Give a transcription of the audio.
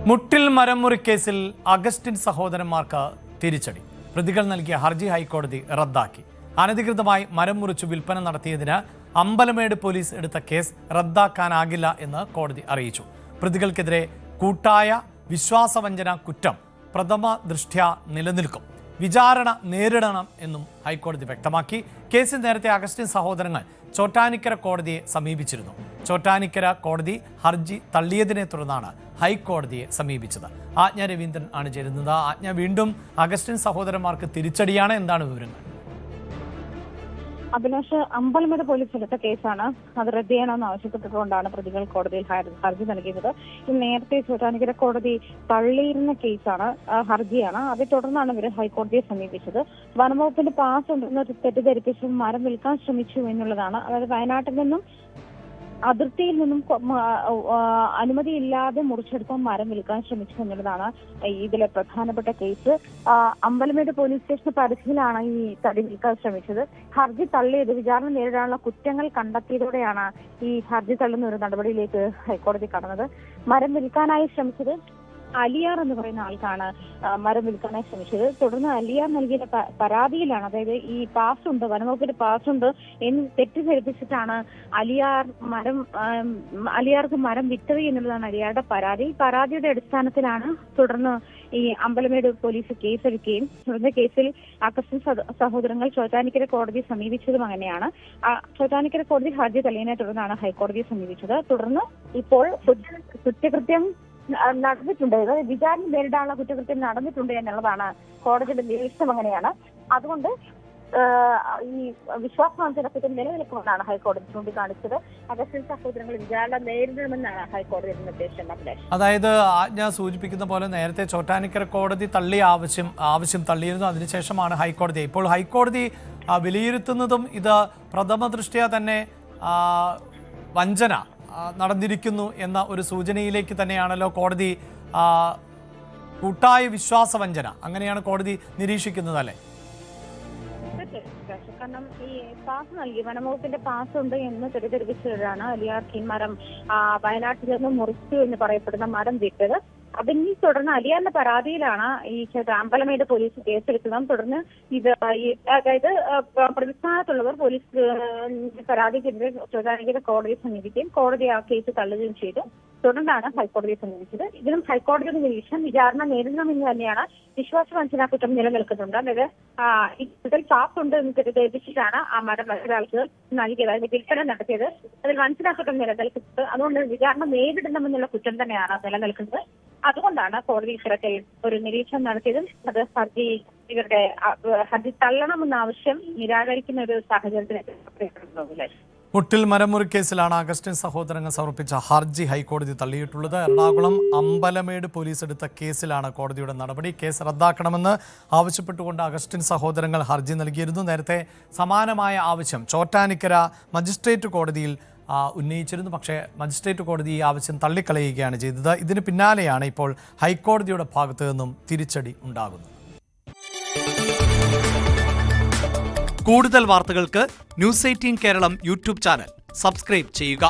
മുട്ടിൽ മരംമുറി കേസിൽ അഗസ്റ്റിൻ സഹോദരന്മാർക്ക് തിരിച്ചടി. പ്രതികൾ നൽകിയ ഹർജി ഹൈക്കോടതി റദ്ദാക്കി. അനധികൃതമായി മരം മുറിച്ചു വിൽപ്പന നടത്തിയതിന് അമ്പലമേട് പോലീസ് എടുത്ത കേസ് റദ്ദാക്കാനാകില്ല എന്ന് കോടതി അറിയിച്ചു. പ്രതികൾക്കെതിരെ കൂട്ടായ വിശ്വാസവഞ്ചന കുറ്റം പ്രഥമ ദൃഷ്ട്യാ നിലനിൽക്കും. വിചാരണ നേരിടണം എന്നും ഹൈക്കോടതി വ്യക്തമാക്കി. കേസിൽ നേരത്തെ അഗസ്റ്റിൻ സഹോദരങ്ങൾ ചോറ്റാനിക്കര കോടതിയെ സമീപിച്ചിരുന്നു. ചോറ്റാനിക്കര കോടതി ഹർജി തള്ളിയതിനെ തുടർന്നാണ് ഹൈക്കോടതിയെ സമീപിച്ചത്. ആജ്ഞ രവീന്ദ്രൻ ആണ് ചേരുന്നത്. ആജ്ഞ, വീണ്ടും അഗസ്റ്റിൻ സഹോദരന്മാർക്ക് തിരിച്ചടിയാണ്. എന്താണ് വിവരങ്ങൾ? അഭിലാഷ്, അമ്പലമേട് പോലീസ് എടുത്ത കേസാണ്. അത് റദ്ദ് ചെയ്യണമെന്ന് ആവശ്യപ്പെട്ടുകൊണ്ടാണ് പ്രതികൾ കോടതിയിൽ ഹർജി നൽകിയത്. നേരത്തെ ചോറ്റാനിക്കര കോടതി തള്ളിയിരുന്ന കേസാണ്, ഹർജിയാണ്. അതേ തുടർന്നാണ് ഇവർ ഹൈക്കോടതിയെ സമീപിച്ചത്. വനംവകുപ്പിന്റെ പാസ് ഉണ്ടെന്ന് തെറ്റിദ്ധരിപ്പിച്ച് മരം വിൽക്കാൻ ശ്രമിച്ചു എന്നുള്ളതാണ്. അതായത് വയനാട്ടിൽ നിന്നും അതിർത്തിയിൽ നിന്നും അനുമതിയില്ലാതെ മുറിച്ചെടുത്ത മരം വിൽക്കാൻ ശ്രമിച്ചു എന്നുള്ളതാണ് ഇതിലെ പ്രധാനപ്പെട്ട കേസ്. അമ്പലമേട് പോലീസ് സ്റ്റേഷൻ പരിധിയിലാണ് ഈ തടി വിൽക്കാൻ ശ്രമിച്ചത്. ഹർജി തള്ളിയത് വിചാരണ നേരിടാനുള്ള കുറ്റങ്ങൾ കണ്ടെത്തിയതോടെയാണ് ഈ ഹർജി തള്ളുന്ന ഒരു നടപടിയിലേക്ക് ഹൈക്കോടതി കടന്നത്. മരം വിൽക്കാനായി ശ്രമിച്ചത് അലിയാർ എന്ന് പറയുന്ന ആൾക്കാണ് മരം വിൽക്കാനായി ശ്രമിച്ചത്. തുടർന്ന് അലിയാർ നൽകിയ പരാതിയിലാണ്, അതായത് ഈ പാസ് ഉണ്ട്, വനംവകുപ്പിന്റെ പാസ് ഉണ്ട് എന്ന് തെറ്റിദ്ധരിപ്പിച്ചിട്ടാണ് അലിയാർക്ക് മരം വിറ്റത് എന്നുള്ളതാണ് അലിയാറുടെ പരാതി. പരാതിയുടെ അടിസ്ഥാനത്തിലാണ് തുടർന്ന് ഈ അമ്പലമേട് പോലീസ് കേസെടുക്കുകയും തുടർന്ന് കേസിൽ അഗസ്റ്റിൻ സഹോദരങ്ങൾ ചോറ്റാനിക്കര കോടതിയെ സമീപിച്ചതും അങ്ങനെയാണ്. ചോറ്റാനിക്കര കോടതി ഹർജി തള്ളിയതിനെ തുടർന്നാണ് ഹൈക്കോടതിയെ സമീപിച്ചത്. തുടർന്ന് ഇപ്പോൾ കുറ്റകൃത്യം നടന്നിട്ടുണ്ട്, വിചാരണ നേരിടാനുള്ള കുറ്റകൃത്യം നടന്നിട്ടുണ്ട് എന്നുള്ളതാണ് കോടതിയുടെ നിരീക്ഷണം. അങ്ങനെയാണ്. അതുകൊണ്ട് ഈ വിശ്വാസവഞ്ചന കുറ്റം നിലനിൽക്കുമെന്നാണ് ഹൈക്കോടതി ചൂണ്ടിക്കാണിച്ചത്. അഗസ്റ്റിൻ സഹോദരങ്ങൾ വിചാരണ നേരിടണമെന്നാണ് ഹൈക്കോടതിയുടെ നിർദ്ദേശം. അതായത് ആജ്ഞ സൂചിപ്പിക്കുന്ന പോലെ നേരത്തെ ചോറ്റാനിക്കര കോടതി തള്ളിയ ആവശ്യം തള്ളിയിരുന്നു. അതിനുശേഷമാണ് ഹൈക്കോടതി. ഇപ്പോൾ ഹൈക്കോടതി വിലയിരുത്തുന്നതും ഇത് പ്രഥമ ദൃഷ്ട്യാ തന്നെ വഞ്ചന നടന്നിരിക്കുന്നു എന്ന ഒരു സൂചനയിലേക്ക് തന്നെയാണല്ലോ കോടതി. കൂട്ടായ വിശ്വാസവഞ്ചന അങ്ങനെയാണ് കോടതി നിരീക്ഷിക്കുന്നത്, അല്ലേ? കാരണം ഈ പാസ് നൽകി, വനംവകുപ്പിന്റെ പാസ് ഉണ്ട് എന്ന് തെറ്റിദ്ധരിപ്പിച്ചതാണ് അലിയാർ മരം വയനാട്ടിൽ നിന്ന് മുറിച്ചു എന്ന് പറയപ്പെടുന്ന മരം വിറ്റത്. അതിനെ തുടർന്ന് അലിയാറിന്റെ പരാതിയിലാണ് ഈ അമ്പലമേട് പോലീസ് കേസെടുത്തതും. തുടർന്ന് ഇത് അതായത് പ്രതിസ്ഥാനത്തുള്ളവർ പോലീസ് പരാതിക്കെതിരെ ചോറ്റാനിക്കര കോടതിയെ സമീപിക്കുകയും കോടതി ആ കേസ് തള്ളുകയും ചെയ്തു. തുടർന്നാണ് ഹൈക്കോടതിയെ സമീപിച്ചത്. ഇതിലും ഹൈക്കോടതിയുടെ നിരീക്ഷണം വിചാരണ നേരിടണമെന്ന് തന്നെയാണ്. വിശ്വാസവഞ്ചന കുറ്റം നിലനിൽക്കുന്നുണ്ട്. അതായത് ഇതിൽ പാസ് ഉണ്ട് എന്ന് തെറ്റിദ്ധരിപ്പിച്ചിട്ടാണ് ആ മരം ഒരാൾക്ക് നൽകിയത്, അതായത് വിൽപ്പന നടത്തിയത്. അതിൽ വഞ്ചനാ കുറ്റം നിലനിൽക്കുന്നത്. അതുകൊണ്ട് വിചാരണ നേരിടണമെന്നുള്ള കുറ്റം തന്നെയാണ് നിലനിൽക്കുന്നത്. അതുകൊണ്ടാണ് കോടതി ഇത്തരത്തിൽ ഒരു നിരീക്ഷണം നടത്തിയതും അത് ഇവരുടെ ഹർജി തള്ളണമെന്ന ആവശ്യം നിരാകരിക്കുന്ന ഒരു സാഹചര്യത്തിലേക്ക്. മുട്ടിൽ മരംമുറി കേസിലാണ് അഗസ്റ്റിൻ സഹോദരങ്ങൾ സമർപ്പിച്ച ഹർജി ഹൈക്കോടതി തള്ളിയിട്ടുള്ളത്. എറണാകുളം അമ്പലമേട് പോലീസ് എടുത്ത കേസിലാണ് കോടതിയുടെ നടപടി. കേസ് റദ്ദാക്കണമെന്ന് ആവശ്യപ്പെട്ടുകൊണ്ട് അഗസ്റ്റിൻ സഹോദരങ്ങൾ ഹർജി നൽകിയിരുന്നു. നേരത്തെ സമാനമായ ആവശ്യം ചോറ്റാനിക്കര മജിസ്ട്രേറ്റ് കോടതിയിൽ ഉന്നയിച്ചിരുന്നു. പക്ഷേ മജിസ്ട്രേറ്റ് കോടതി ഈ ആവശ്യം തള്ളിക്കളയുകയാണ് ചെയ്തത്. ഇതിന് പിന്നാലെയാണ് ഇപ്പോൾ ഹൈക്കോടതിയുടെ ഭാഗത്തു നിന്നും തിരിച്ചടി ഉണ്ടാകുന്നത്. കൂടുതൽ വാർത്തകൾക്ക് news 18 Keralam YouTube channel subscribe ചെയ്യുക.